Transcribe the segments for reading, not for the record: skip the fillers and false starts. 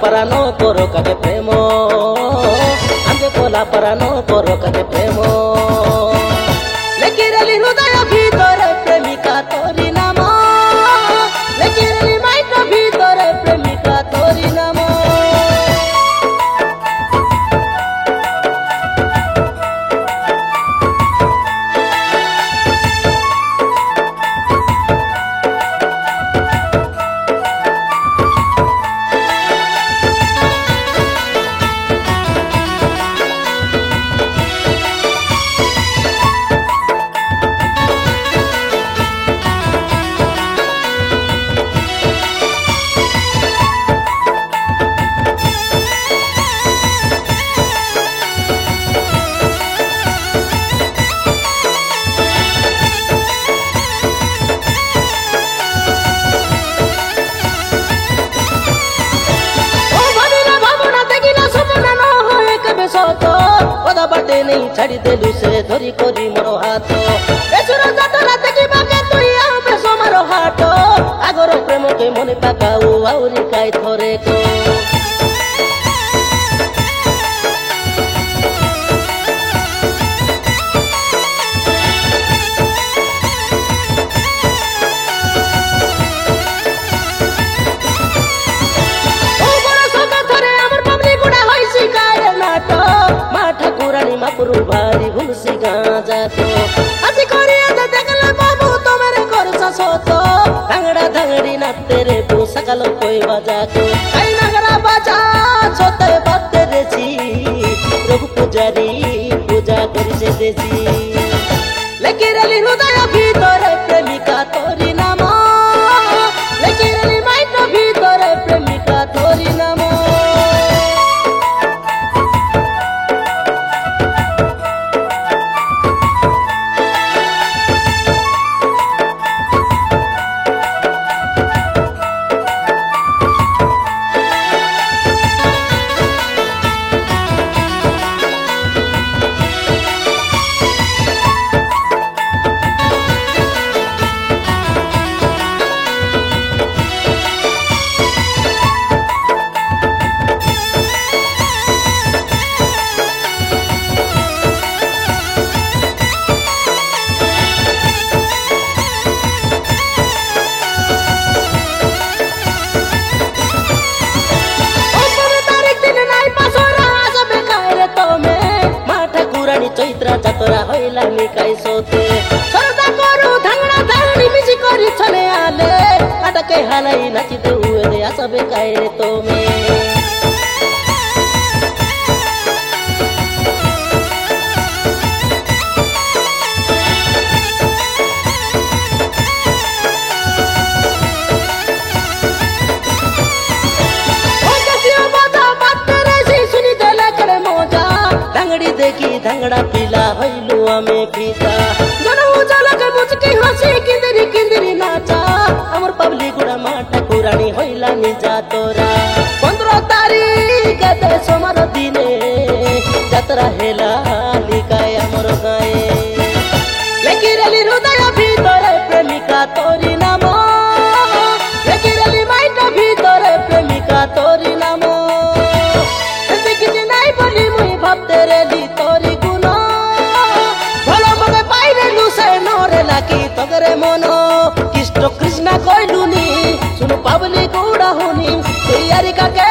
párano toro kage premo ande kola párano toro kage premo lekireli hृदय ভিতরে প্রেমিকা তোরি নাম lekireli মাইন্ড ভিতরে প্রেমিকা তোরি নাম बाटे नहीं छाड़ी देलु से धरी करी मोर हाथ एसुर जातरा देखि बाके तुई आमे सोमारो हाट आगर प्रेम के मने पाकाऊ आउरी काई थरे को मापुरु भारी भूसी गाजा तो আজি করি আদা দেখলে বাবু তোমারে করছ সত ধাংড়া ধাংড়ি নাতে রে তু সকাল কই বাজা তো আই নগরা বাজা ছোতে বাতে দেছি প্রভু পূজারি পূজা করিছে দেছি lekireli হৃদয় ভিতরে প্রেমিকা তোরি নাম lekireli মাইন্ড ভিতরে প্রেমিকা তোরি নাম चैत्रा जातरा होइला निकाय सोते सरदा करू धांगड़ा धांगड़ी मिजी करी छले आले अटके हालाई नाची दे हुए दे आसबे काय रे तो में देखी धांगड़ा पीला भइलु आमे फीता जनऊ जलक मुचकी हंसी किंदरी किंदरी नाचा हमर पब्लिक गुड़ा माटा कुरानी होइला निजा तोरा 15 तारीख दे सोमर दिने जात्रा हेला लिकाय हमर गाए lekireli हृदय ভিতরে প্রেমিকা তোরি নাম lekireli মাইন্ড ভিতরে প্রেমিকা তোরি নাম দেখি যে নাই বলি মুই ভাবতে রে तगरे मनो किष्ट कृष्णा कहलुनी सुन पावली गुड़ा होनी तैयारी का के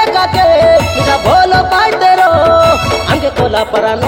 मिठा भोलो पाइते रो अंगे कोला परानो